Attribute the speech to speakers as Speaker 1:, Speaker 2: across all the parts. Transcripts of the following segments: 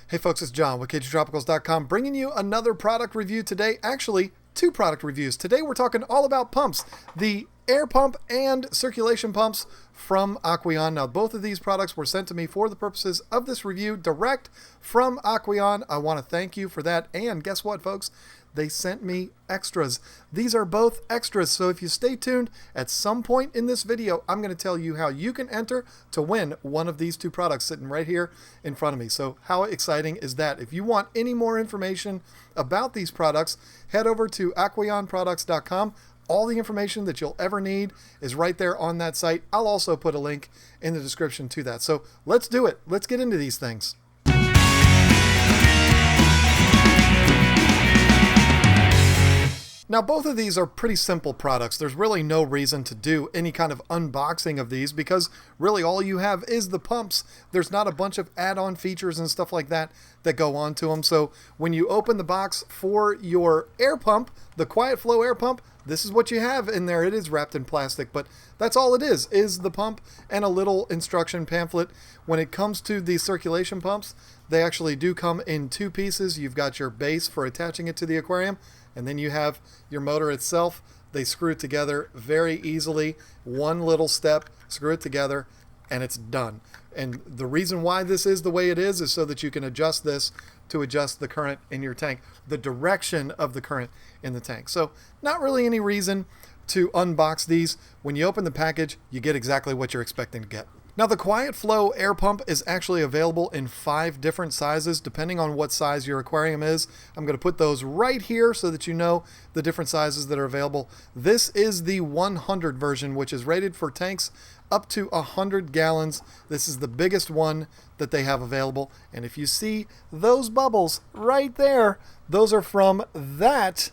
Speaker 1: Hey folks, it's John with KGTropicals.com bringing you another product review today. Actually, two product reviews. Today we're talking all about pumps, the air pump and circulation pumps from Aqueon. Now, both of these products were sent to me for the purposes of this review direct from Aqueon. I want to thank you for that. And guess what, folks? They sent me extras. These are both extras, so if you stay tuned, at some point in this video, I'm going to tell you how you can enter to win one of these two products sitting right here in front of me. So how exciting is that? If you want any more information about these products, head over to aqueonproducts.com. All the information that you'll ever need is right there on that site. I'll also put a link in the description to that. So let's do it. Let's get into these things. Now, both of these are pretty simple products. There's really no reason to do any kind of unboxing of these because really all you have is the pumps. There's not a bunch of add-on features and stuff like that that go on to them. So when you open the box for your air pump, the Quietflow Air Pump, this is what you have in there. It is wrapped in plastic, but that's all it is the pump and a little instruction pamphlet. When it comes to the circulation pumps, they actually do come in two pieces. You've got your base for attaching it to the aquarium, and then you have your motor itself. They screw it together very easily. One little step, screw it together, and it's done. And the reason why this is the way it is so that you can adjust this to adjust the current in your tank, the direction of the current in the tank. So not really any reason to unbox these. When you open the package, you get exactly what you're expecting to get. Now, the Quietflow Air Pump is actually available in 5 different sizes, depending on what size your aquarium is. I'm going to put those right here so that you know the different sizes that are available. This is the 100 version, which is rated for tanks up to 100 gallons. This is the biggest one that they have available. And if you see those bubbles right there, those are from that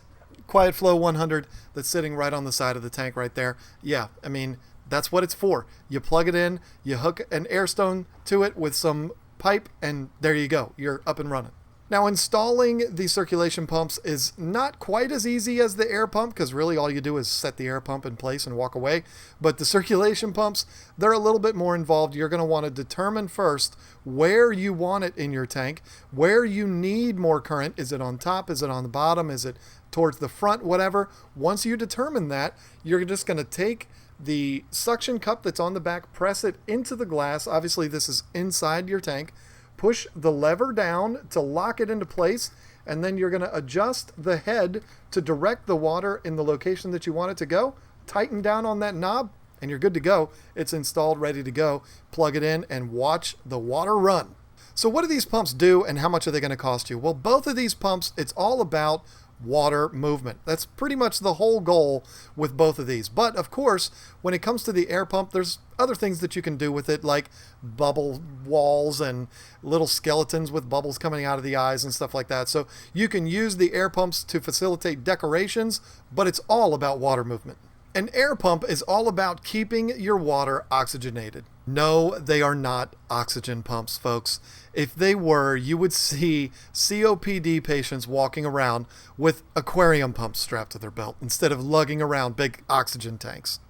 Speaker 1: Quietflow 100 that's sitting right on the side of the tank right there. Yeah, I mean, that's what it's for. You plug it in, you hook an air stone to it with some pipe, and there you go. You're up and running. Now, installing the circulation pumps is not quite as easy as the air pump because really all you do is set the air pump in place and walk away. But the circulation pumps, they're a little bit more involved. You're going to want to determine first where you want it in your tank, where you need more current. Is it on top? Is it on the bottom? Is it towards the front? Whatever. Once you determine that, you're just going to take the suction cup that's on the back, press it into the glass. Obviously, this is inside your tank. Push the lever down to lock it into place, and then you're going to adjust the head to direct the water in the location that you want it to go. Tighten down on that knob, and you're good to go. It's installed, ready to go. Plug it in and watch the water run. So what do these pumps do, and how much are they going to cost you? Well, both of these pumps, it's all about water movement. That's pretty much the whole goal with both of these. But of course, when it comes to the air pump, there's other things that you can do with it, like bubble walls and little skeletons with bubbles coming out of the eyes and stuff like that. So you can use the air pumps to facilitate decorations, but it's all about water movement. An air pump is all about keeping your water oxygenated. No, they are not oxygen pumps, folks. If they were, you would see COPD patients walking around with aquarium pumps strapped to their belt instead of lugging around big oxygen tanks.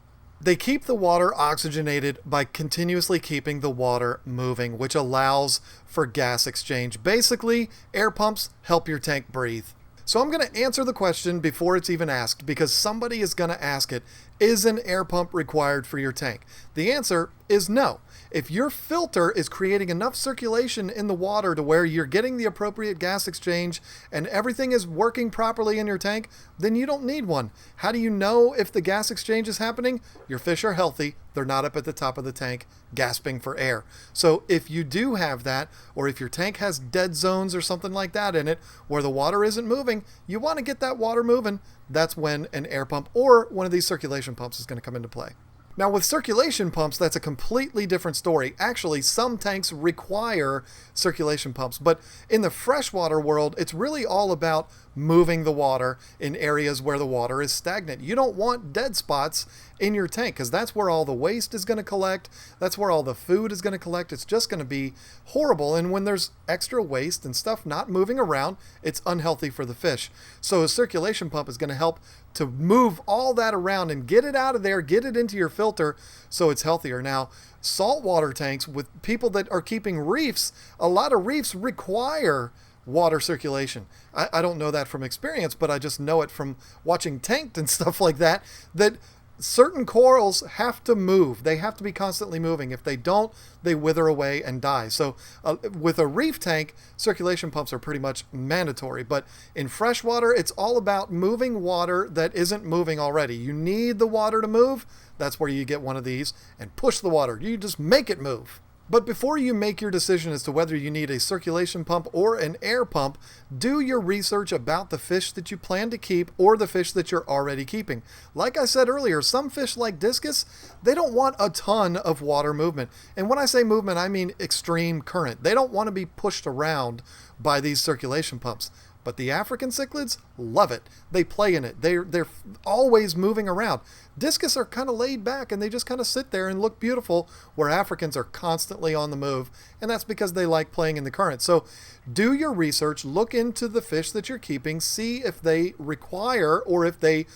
Speaker 1: They keep the water oxygenated by continuously keeping the water moving, which allows for gas exchange. Basically, air pumps help your tank breathe. So I'm going to answer the question before it's even asked because somebody is going to ask it. Is an air pump required for your tank? The answer is no. If your filter is creating enough circulation in the water to where you're getting the appropriate gas exchange and everything is working properly in your tank, then you don't need one. How do you know if the gas exchange is happening? Your fish are healthy. They're not up at the top of the tank gasping for air. So if you do have that, or if your tank has dead zones or something like that in it where the water isn't moving, you want to get that water moving. That's when an air pump or one of these circulation pumps is going to come into play. Now, with circulation pumps, that's a completely different story. Actually, some tanks require circulation pumps, but in the freshwater world, it's really all about moving the water in areas where the water is stagnant. You don't want dead spots in your tank because that's where all the waste is going to collect. That's where all the food is going to collect. It's just going to be horrible. And when there's extra waste and stuff not moving around, it's unhealthy for the fish. So a circulation pump is going to help to move all that around and get it out of there, get it into your filter filter, so it's healthier. Now, saltwater tanks with people that are keeping reefs, a lot of reefs require water circulation. I don't know that from experience, but I just know it from watching Tanked and stuff like that, that certain corals have to move. They have to be constantly moving. If they don't, they wither away and die. So with a reef tank, circulation pumps are pretty much mandatory. But in freshwater, it's all about moving water that isn't moving already. You need the water to move. That's where you get one of these and push the water. You just make it move. But before you make your decision as to whether you need a circulation pump or an air pump, do your research about the fish that you plan to keep or the fish that you're already keeping. Like I said earlier, some fish like discus, they don't want a ton of water movement. And when I say movement, I mean extreme current. They don't want to be pushed around by these circulation pumps. But the African cichlids love it. They play in it. They're always moving around. Discus are kind of laid back and they just kind of sit there and look beautiful, where Africans are constantly on the move, and that's because they like playing in the current. So do your research, look into the fish that you're keeping, see if they require or if they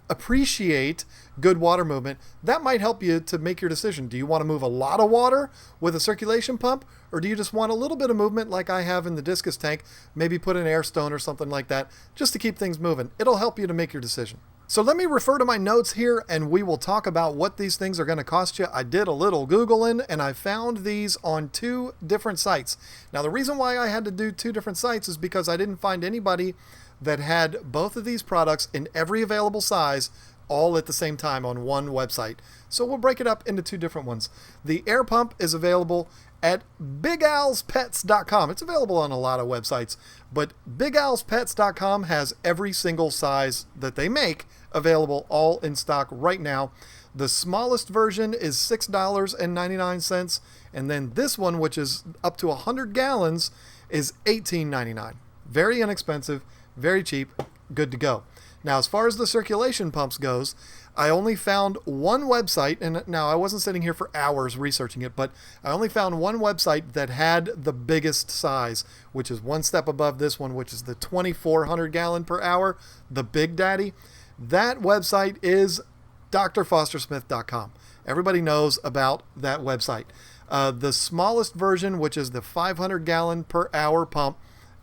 Speaker 1: appreciate good water movement. That might help you to make your decision. Do you want to move a lot of water with a circulation pump, or do you just want a little bit of movement like I have in the discus tank? Maybe put an air stone or something like that just to keep things moving. It'll help you to make your decision. So let me refer to my notes here and we will talk about what these things are going to cost you. I did a little Googling and I found these on 2 different sites. Now the reason why I had to do 2 different sites is because I didn't find anybody that had both of these products in every available size all at the same time on one website. So we'll break it up into 2 different ones. The air pump is available at BigAlsPets.com. It's available on a lot of websites, but BigAlsPets.com has every single size that they make available, all in stock right now. The smallest version is $6.99, and then this one, which is up to 100 gallons, is $18.99. Very inexpensive, very cheap, good to go. Now, as far as the circulation pumps goes, I only found one website, and now I wasn't sitting here for hours researching it, but I only found one website that had the biggest size, which is one step above this one, which is the 2,400 gallon per hour, the Big Daddy. That website is drfostersmith.com. Everybody knows about that website. The smallest version, which is the 500 gallon per hour pump,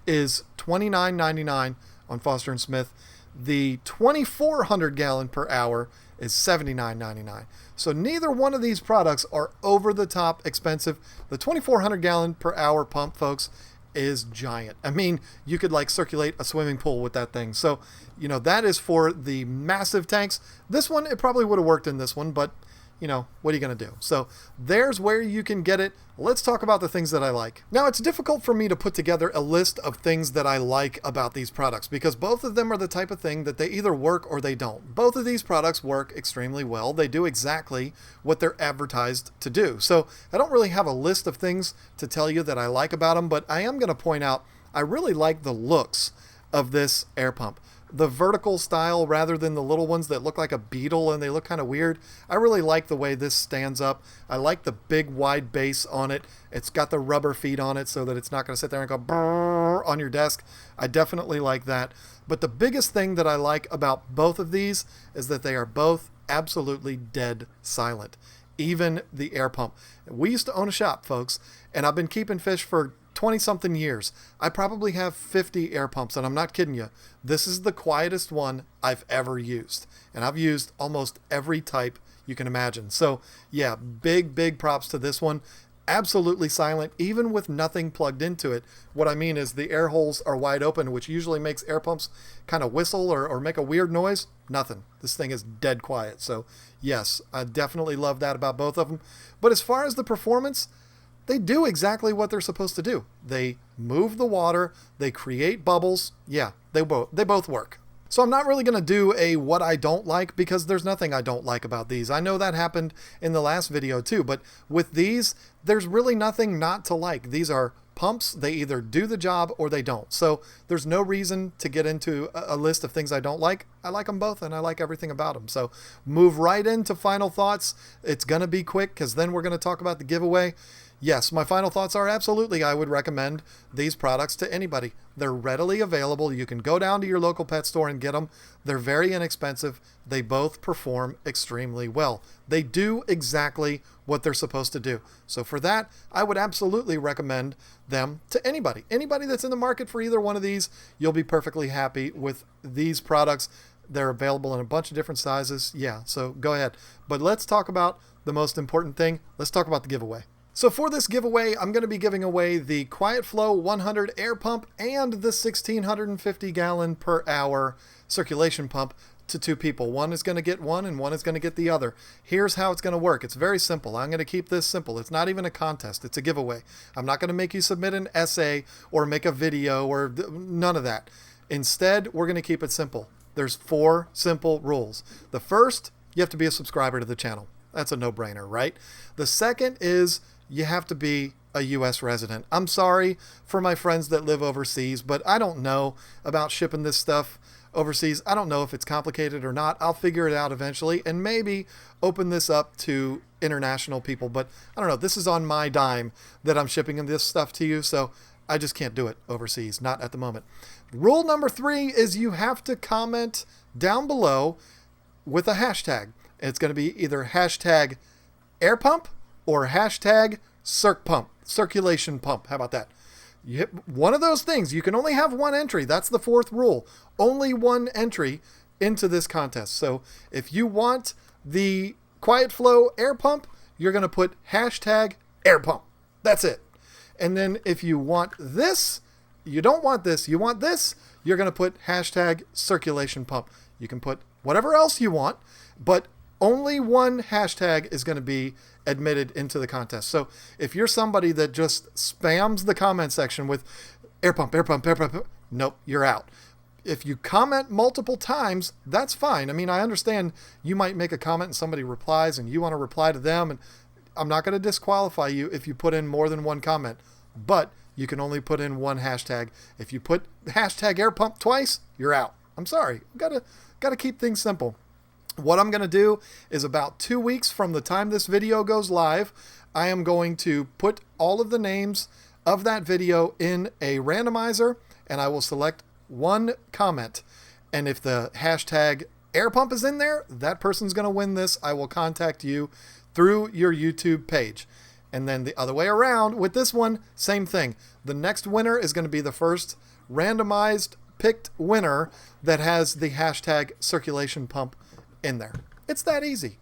Speaker 1: is $29.99 on Foster & Smith. The 2,400 gallon per hour is $79.99. So neither one of these products are over the top expensive. The 2,400 gallon per hour pump, folks, is giant. I mean, you could like circulate a swimming pool with that thing. So, you know, that is for the massive tanks. This one, it probably would have worked in this one, but you know, what are you going to do? So there's where you can get it. Let's talk about the things that I like. Now, it's difficult for me to put together a list of things that I like about these products because both of them are the type of thing that they either work or they don't. Both of these products work extremely well. They do exactly what they're advertised to do. So I don't really have a list of things to tell you that I like about them, but I am going to point out I really like the looks of this air pump. The vertical style rather than the little ones that look like a beetle and they look kind of weird. I really like the way this stands up. I like the big wide base on it. It's got the rubber feet on it so that it's not going to sit there and go brrr on your desk. I definitely like that. But the biggest thing that I like about both of these is that they are both absolutely dead silent. Even the air pump. We used to own a shop, folks, and I've been keeping fish for 20-something years. I probably have 50 air pumps, and I'm not kidding you. This is the quietest one I've ever used, and I've used almost every type you can imagine. So yeah, big props to this one. Absolutely silent, even with nothing plugged into it. What I mean is the air holes are wide open, which usually makes air pumps kind of whistle or make a weird noise. Nothing. This thing is dead quiet. So yes, I definitely love that about both of them. But as far as the performance, they do exactly what they're supposed to do. They move the water, they create bubbles. Yeah, they both work. So I'm not really going to do a what I don't like because there's nothing I don't like about these. I know that happened in the last video too, but with these, there's really nothing not to like. These are pumps. They either do the job or they don't. So there's no reason to get into a list of things I don't like. I like them both and I like everything about them. So move right into final thoughts. It's going to be quick because then we're going to talk about the giveaway. Yes, my final thoughts are absolutely I would recommend these products to anybody. They're readily available. You can go down to your local pet store and get them. They're very inexpensive. They both perform extremely well. They do exactly what they're supposed to do. So for that, I would absolutely recommend them to anybody. Anybody that's in the market for either one of these, you'll be perfectly happy with these products. They're available in a bunch of different sizes. Yeah, so go ahead. But let's talk about the most important thing. Let's talk about the giveaway. So for this giveaway, I'm going to be giving away the Quietflow 100 air pump and the 1,650 gallon per hour circulation pump to two people. One is going to get one and one is going to get the other. Here's how it's going to work. It's very simple. I'm going to keep this simple. It's not even a contest. It's a giveaway. I'm not going to make you submit an essay or make a video or none of that. Instead, we're going to keep it simple. There's 4 simple rules. The first, you have to be a subscriber to the channel. That's a no-brainer, right? The second is you have to be a U.S. resident. I'm sorry for my friends that live overseas, but I don't know about shipping this stuff overseas. I don't know if it's complicated or not. I'll figure it out eventually and maybe open this up to international people. But I don't know. This is on my dime that I'm shipping this stuff to you, so I just can't do it overseas. Not at the moment. Rule number 3 is you have to comment down below with a hashtag. It's going to be either hashtag air pump or hashtag circ pump, circulation pump. How about that? You hit one of those things. You can only have one entry. That's the 4th rule. Only one entry into this contest. So if you want the Quietflow air pump, you're going to put hashtag air pump. That's it. And then if you want this, you don't want this, you want this, you're going to put hashtag circulation pump. You can put whatever else you want, but only one hashtag is going to be admitted into the contest. So if you're somebody that just spams the comment section with air pump, air pump, air pump, nope, you're out. If you comment multiple times, that's fine. I mean, I understand you might make a comment and somebody replies and you want to reply to them, and I'm not going to disqualify you if you put in more than one comment, but you can only put in one hashtag. If you put hashtag air pump twice, you're out. I'm sorry. Gotta keep things simple. What I'm going to do is about 2 weeks from the time this video goes live, I am going to put all of the names of that video in a randomizer, and I will select one comment. And if the hashtag air pump is in there, that person's going to win this. I will contact you through your YouTube page. And then the other way around with this one, same thing. The next winner is going to be the first randomized picked winner that has the hashtag circulation pump in there. It's that easy.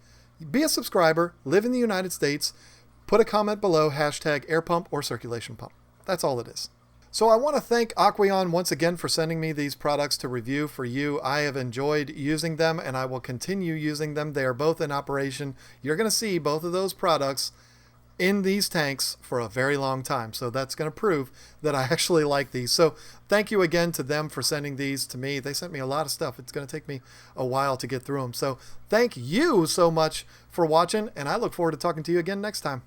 Speaker 1: Be a subscriber, live in the United States, put a comment below hashtag air pump or circulation pump. That's all it is. So I want to thank Aqueon once again for sending me these products to review for you. I have enjoyed using them and I will continue using them. They are both in operation. You're going to see both of those products in these tanks for a very long time. So that's going to prove that I actually like these. So thank you again to them for sending these to me. They sent me a lot of stuff. It's going to take me a while to get through them. So thank you so much for watching, and I look forward to talking to you again next time.